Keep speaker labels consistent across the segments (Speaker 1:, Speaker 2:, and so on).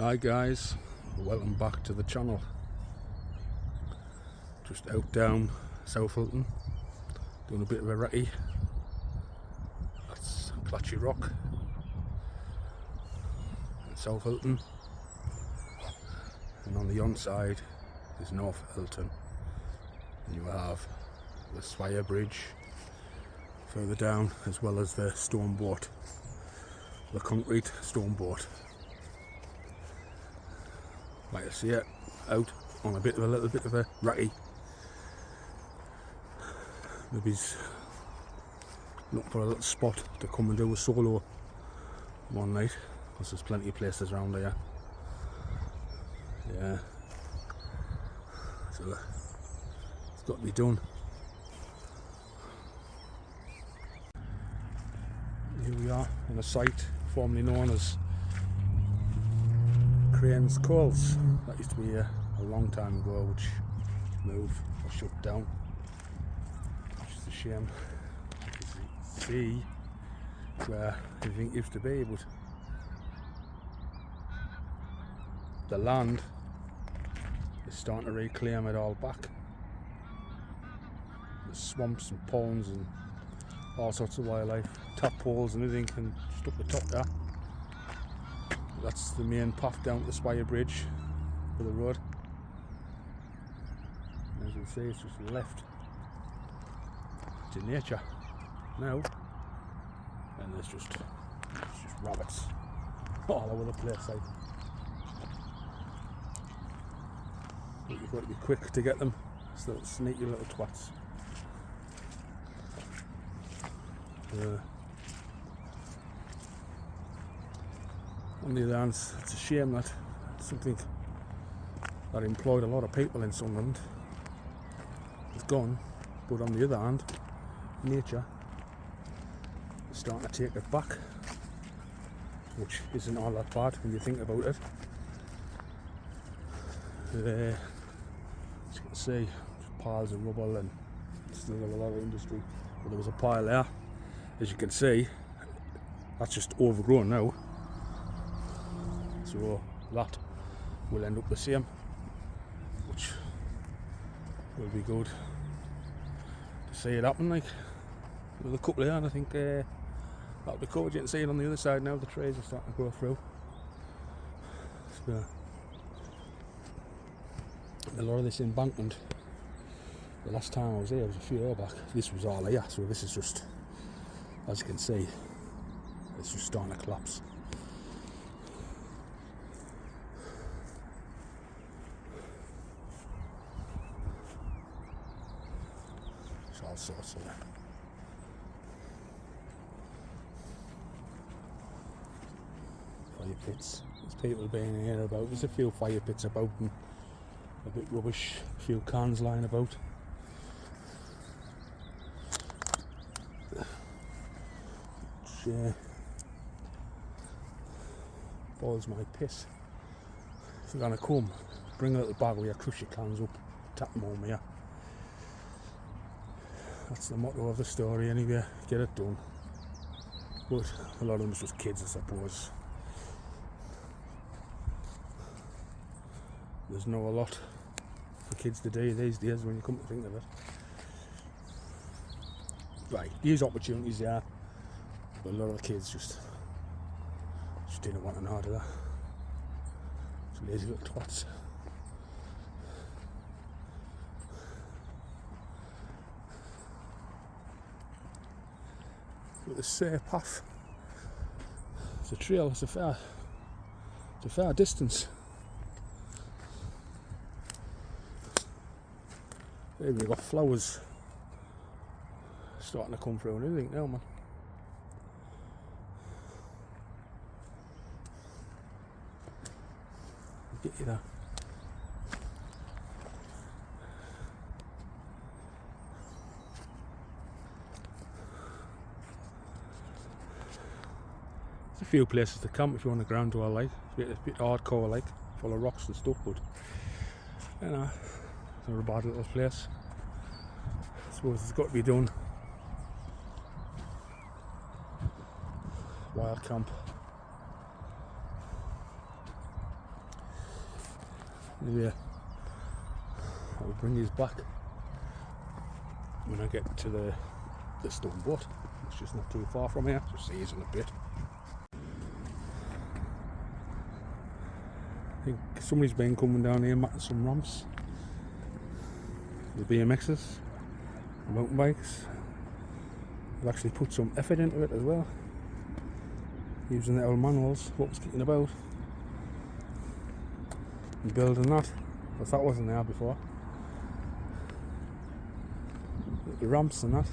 Speaker 1: Hi guys, welcome back to the channel. Just out down South Hilton, doing a bit of a recce. That's Clatchy Rock in South Hilton, and on the side is North Hilton, and you have the Swire Bridge further down, as well as the stone boat, the concrete stone boat. Like I see it out on a little bit of a recce. Maybe he's looking for a little spot to come and do a solo one night, because there's plenty of places around here. Yeah, so it's got to be done. Here we are on a site formerly known as Crane's Coals. That used to be a long time ago, which moved or shut down, which is a shame. You can see where everything used to be, but the land is starting to reclaim it all back. There's swamps and ponds and all sorts of wildlife, tadpoles and everything, and just up the top there. That's the main path down to the Swire Bridge for the road. As you can see, it's just left to nature now, and there's just rabbits all over the place. Like, but you've got to be quick to get them. It's little sneaky little twats. On the other hand, it's a shame that something that employed a lot of people in Sunderland is gone, but on the other hand, nature is starting to take it back, which isn't all that bad when you think about it. As you can see, piles of rubble and still a lot of industry. But there was a pile there, as you can see, that's just overgrown now. So that will end up the same, which will be good to see it happen. Like, with a couple there, and I think that'll be cool. You can see it on the other side now. The trees are starting to grow through. So a lot of this embankment, the last time I was here was a few years back. This was all here, so this is just, as you can see, it's just starting to collapse. All sorts of fire pits. There's people being here about. There's a few fire pits about and a bit rubbish, a few cans lying about. Which boils my piss. If you're gonna come, bring a little bag where you crush your cans up, tap them home here. That's the motto of the story anyway, get it done. But a lot of them is just kids, I suppose. There's not a lot for kids to do these days when you come to think of it. Right, these opportunities there, but a lot of the kids just didn't want to know that. It's lazy little twats. With this path, it's a trail. It's a fair distance. There we've got flowers starting to come through and everything now, man. I'll get you there. A few places to camp if you want a ground tour, like it's a bit hardcore, like full of rocks and stuff, but you know, it's not a bad little place. I suppose it's got to be done. Wild camp. Maybe I'll bring these back when I get to the stone boat. It's just not too far from here. Just see you in a bit. I think somebody's been coming down here matting some ramps. The BMXs, the mountain bikes. They've actually put some effort into it as well, using the old manuals, what was kicking about, and building that, because that wasn't there before. The ramps and that.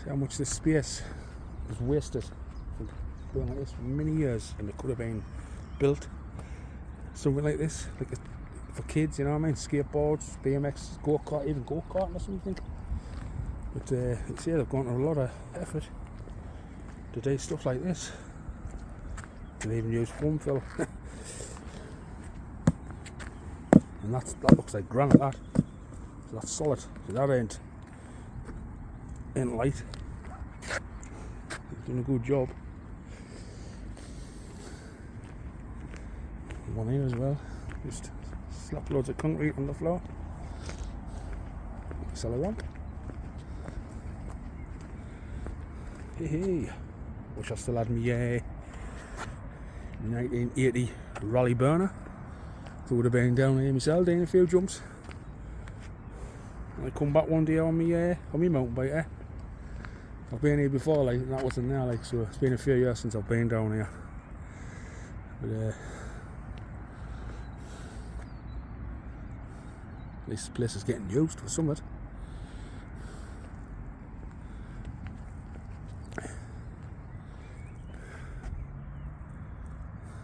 Speaker 1: See how much this space was wasted for doing like this for many years, and it could have been built something like this, like for kids, you know what I mean? Skateboards, BMX, go-kart, even go-karting or something. But you see, they've gone to a lot of effort to do stuff like this. They even use foam fill. And that looks like granite, that. So that's solid. So that ain't light. They've done a good job. One here as well. Just slap loads of concrete on the floor. Sell a ramp. Hey, wish I still had my 1980 rally burner. So would have been down here myself doing a few jumps. I come back one day on my mountain bike. I've been here before, like, and that wasn't there, like, so it's been a few years since I've been down here. But at least the place is getting used for something.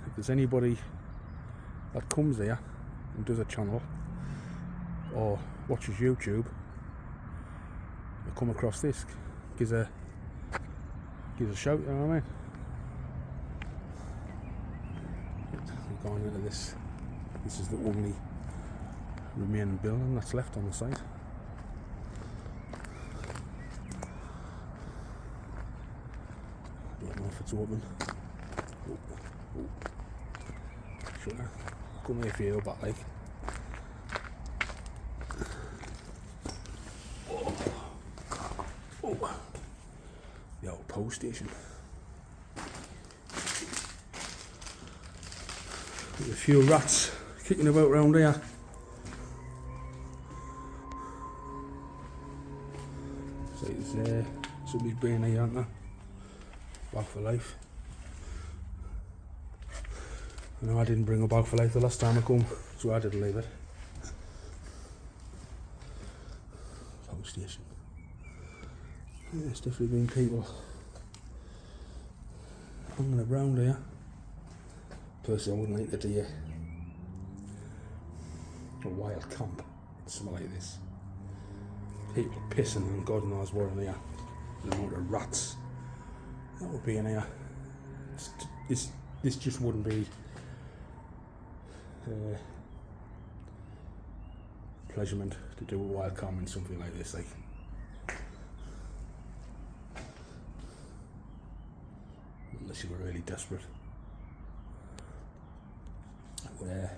Speaker 1: If there's anybody that comes here and does a channel or watches YouTube, they come across this, gives a shout, you know what I mean? I'm going into this. This is the only remaining building that's left on the site. Don't know if it's open. Oh. Sure. Come here for you, but like. Oh. The old post station. There's a few rats kicking about around here. Somebody's been here, aren't they? Bag for life. I know I didn't bring a bag for life the last time I come, so I didn't leave it. Post station. Yeah, there's definitely been people hanging around here. Personally, I wouldn't like to do a wild camp in something like this. People pissing and God knows what in here. The amount of rats that would be in here. This just wouldn't be pleasurement to do a wild camp in something like this, like. Unless you were really desperate. But aye,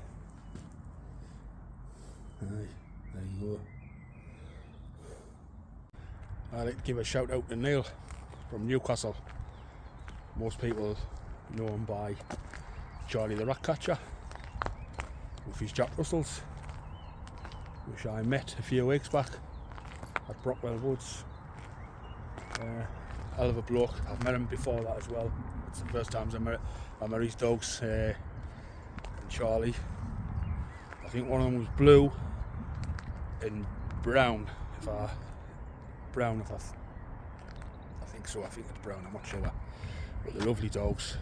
Speaker 1: there you go. I'd like to give a shout out to Neil from Newcastle. Most people know him by Charlie the Rat Catcher with his Jack Russells, which I met a few weeks back at Brockwell Woods. Hell of a bloke. I've met him before that as well. It's the first time I met his dogs. And Charlie, I think one of them was blue and brown. I think so. I think it's brown. I'm not sure. But they're lovely dogs,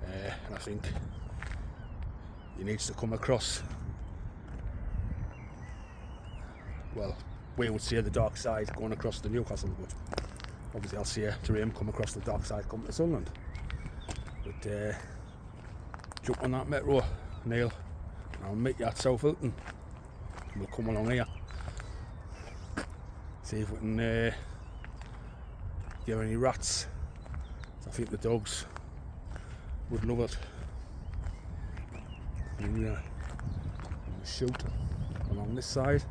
Speaker 1: and I think he needs to come across. Well, we would say the dark side going across the Newcastle, but obviously I'll see to him come across the dark side coming to Sunderland. But jump on that metro, Neil, and I'll meet you at South Hilton. We'll come along here. See if we can get any rats. I think the dogs Would love it. I'm gonna shoot along this side.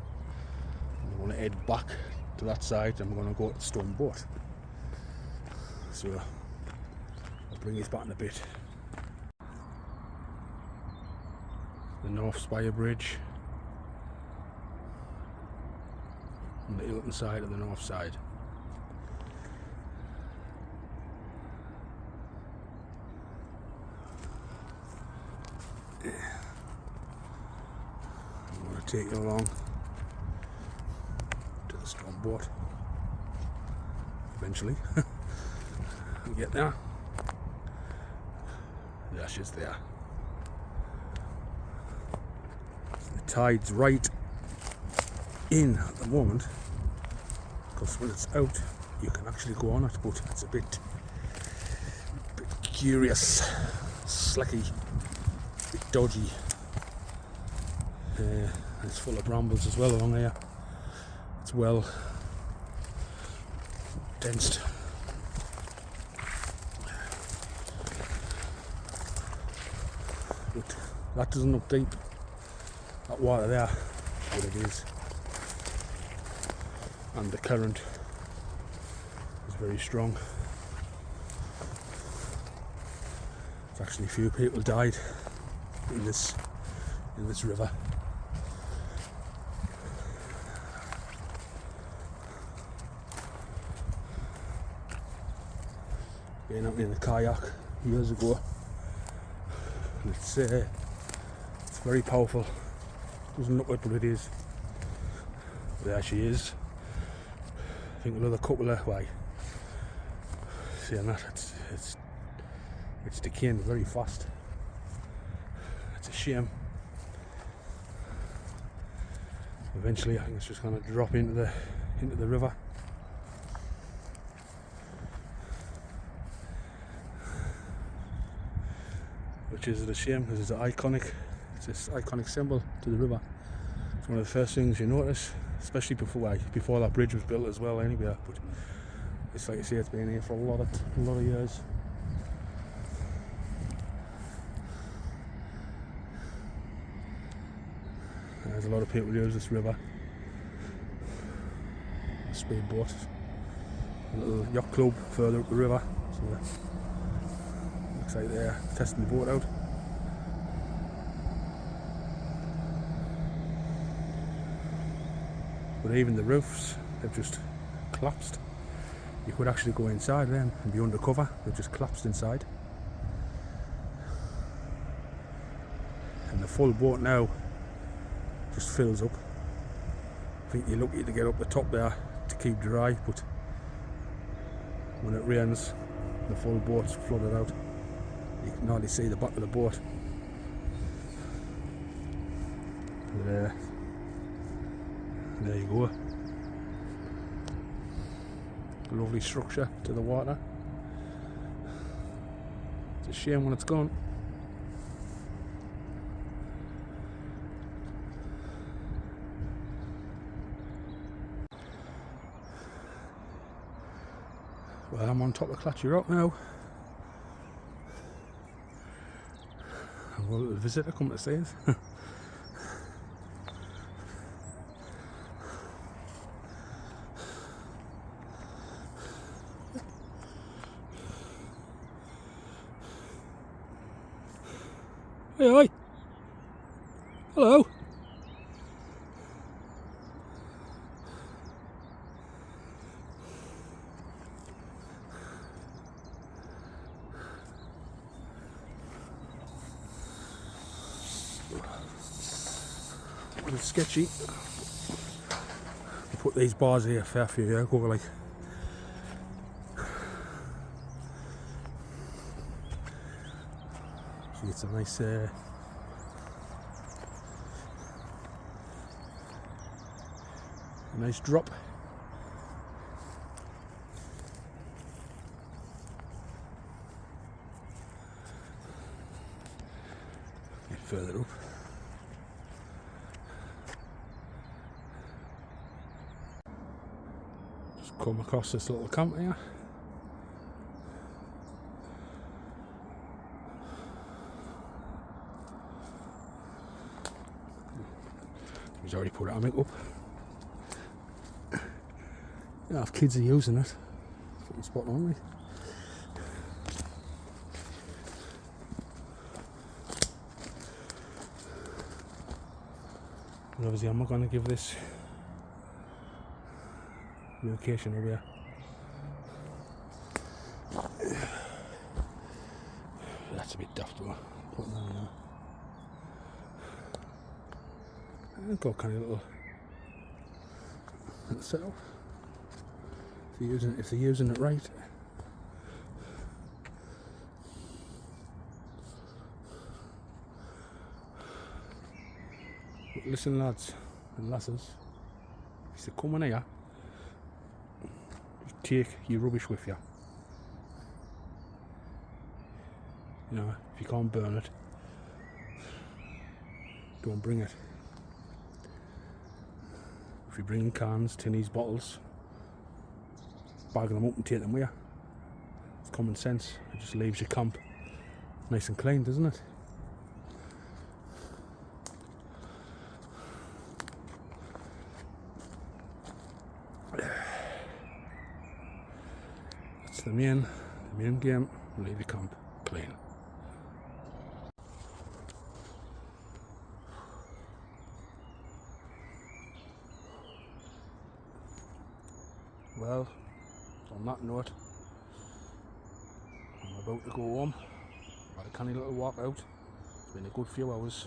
Speaker 1: I'm going to head back to that side and I'm going to go to the stone boat. So I'll bring this back in a bit. The North Spire Bridge on the Hilton side of the north side. I'm going to take you along to the stone boat eventually. We get there. Yeah, she's there. The tide's right in at the moment, because when it's out you can actually go on it, but it's a bit curious, slicky, a bit dodgy. It's full of brambles as well along here. It's well densed. But that doesn't look deep, that water there, but it is. And the current is very strong. There's actually a few people died in this river. Being out in the kayak years ago, and it's very powerful. Doesn't look like what it is. There she is. I think another couple of way. Seeing that, it's decaying very fast. It's a shame. Eventually, I think it's just going to drop into the river. Which is a shame, because it's this iconic symbol to the river. It's one of the first things you notice, especially before that bridge was built as well anyway. But it's like you say, it's been here for a lot of years. There's a lot of people who use this river. A speedboat, a little yacht club further up the river. So looks like they're testing the boat out. But even the roofs, they've just collapsed. You could actually go inside then and be undercover. They've just collapsed inside. And the full boat now just fills up. I think you're lucky to get up the top there to keep dry, but when it rains, the full boat's flooded out. You can hardly see the back of the boat. There you go. A lovely structure to the water. It's a shame when it's gone. Well, I'm on top of Clatchy Rock now. I've got a little visitor come to see us. Hey, hi. Hello. It's sketchy. I put these bars here a fair few years ago, like. See, it's a nice nice drop. Get further up. Just come across this little camp here. He's already put it on makeup. Yeah, if kids are using it, fucking spot on, mate. And obviously I'm not going to give this location away. That's a bit daft though, putting that in there. And got kind of little setup. If they're using it right. But listen, lads and lasses, if you come in here, just take your rubbish with you. You know, if you can't burn it, don't bring it. If you bring cans, tinnies, bottles, bag them up and take them with you. It's common sense. It just leaves your camp nice and clean, doesn't it? That's the main game. Leave your camp clean. Well, on that note, I'm about to go home. Had a canny little walk out. It's been a good few hours.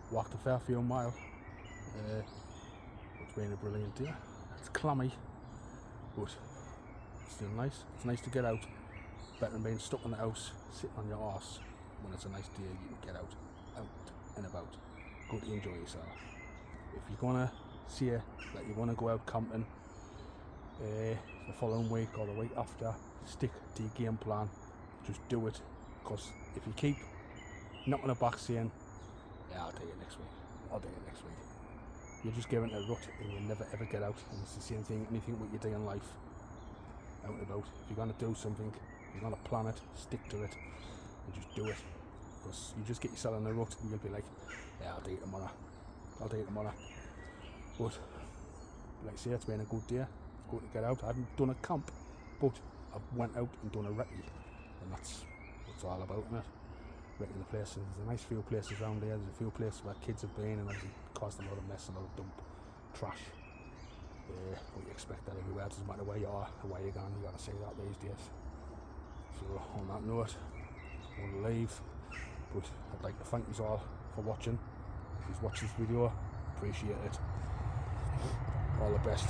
Speaker 1: Walked a fair few miles. It's been a brilliant day. It's clammy, but still nice. It's nice to get out. Better than being stuck in the house, sitting on your arse. When it's a nice day, you can get out and about. Go to enjoy yourself. If you're gonna see it, that you wanna go out camping, the following week or the week after, stick to your game plan. Just do it, because if you keep knocking it back saying, yeah, I'll do it next week, you're just getting a rut and you'll never ever get out. And it's the same thing, anything what you do in life, out and about. If you're going to do something, you're going to plan it, stick to it, and just do it, because you just get yourself in a rut and you'll be like, yeah, I'll do it tomorrow. But like I say, it's been a good day. Good to get out. I haven't done a camp, but I went out and done a recce, and that's what it's all about, isn't it? Recce the places. There's a nice few places around there. There's a few places where kids have been and obviously caused a lot of mess, a lot of dump trash. What you expect that everywhere. It doesn't matter where you are or where you're going, you got to say that these days. So on that note, I want to leave, but I'd like to thank you all for watching. If you've watched this video, appreciate it. All the best.